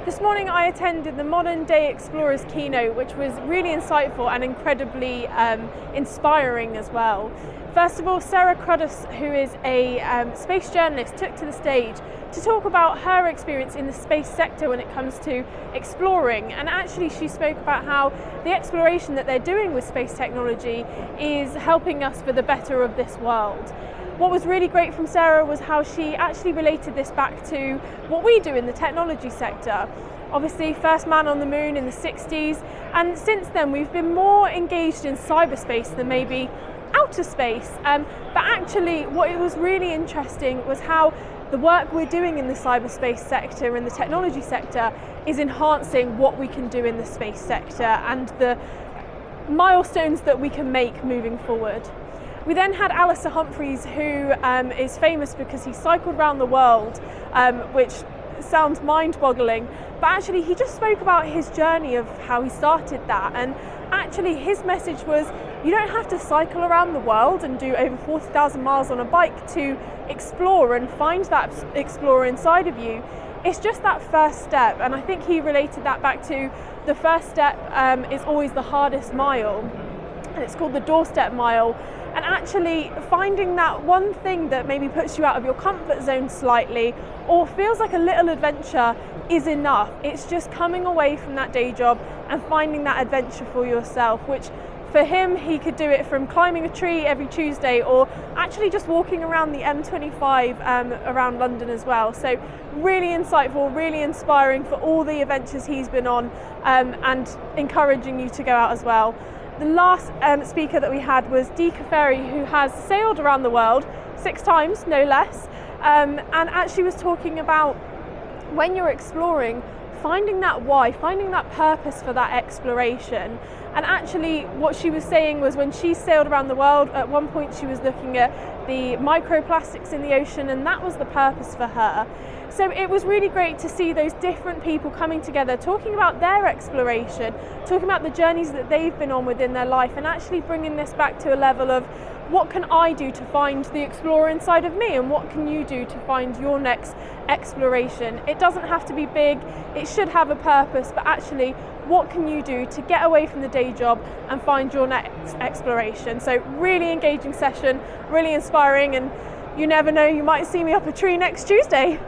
This morning I attended the Modern Day Explorers Keynote, which was really insightful and incredibly inspiring as well. First of all, Sarah Cruddas, who is a space journalist, took to the stage to talk about her experience in the space sector when it comes to exploring. And actually she spoke about how the exploration that they're doing with space technology is helping us for the better of this world. What was really great from Sarah was how she actually related this back to what we do in the technology sector. Obviously, first man on the moon in the 60s, and since then we've been more engaged in cyberspace than maybe outer space. But actually what was really interesting was how the work we're doing in the cyberspace sector and the technology sector is enhancing what we can do in the space sector and the milestones that we can make moving forward. We then had Alistair Humphreys, who is famous because he cycled around the world, which sounds mind-boggling, but actually he just spoke about his journey of how he started that. And actually his message was, you don't have to cycle around the world and do over 40,000 miles on a bike to explore and find that explorer inside of you. It's just that first step, and I think he related that back to the first step is always the hardest mile, and it's called the doorstep mile. And actually finding that one thing that maybe puts you out of your comfort zone slightly or feels like a little adventure is enough. It's just coming away from that day job and finding that adventure for yourself, which for him, he could do it from climbing a tree every Tuesday or actually just walking around the M25 around London as well. So really insightful, really inspiring for all the adventures he's been on, and encouraging you to go out as well. The last speaker that we had was Deeqa Ferry, who has sailed around the world 6 times, no less, and actually was talking about when you're exploring, finding that why, finding that purpose for that exploration. And actually what she was saying was when she sailed around the world, at one point she was looking at the microplastics in the ocean, and that was the purpose for her. So it was really great to see those different people coming together, talking about their exploration, talking about the journeys that they've been on within their life, and actually bringing this back to a level of what can I do to find the explorer inside of me, and what can you do to find your next exploration. It doesn't have to be big, it should have a purpose, but actually what can you do to get away from the day job and find your next exploration. So really engaging session, really inspiring, and you never know, you might see me up a tree next Tuesday.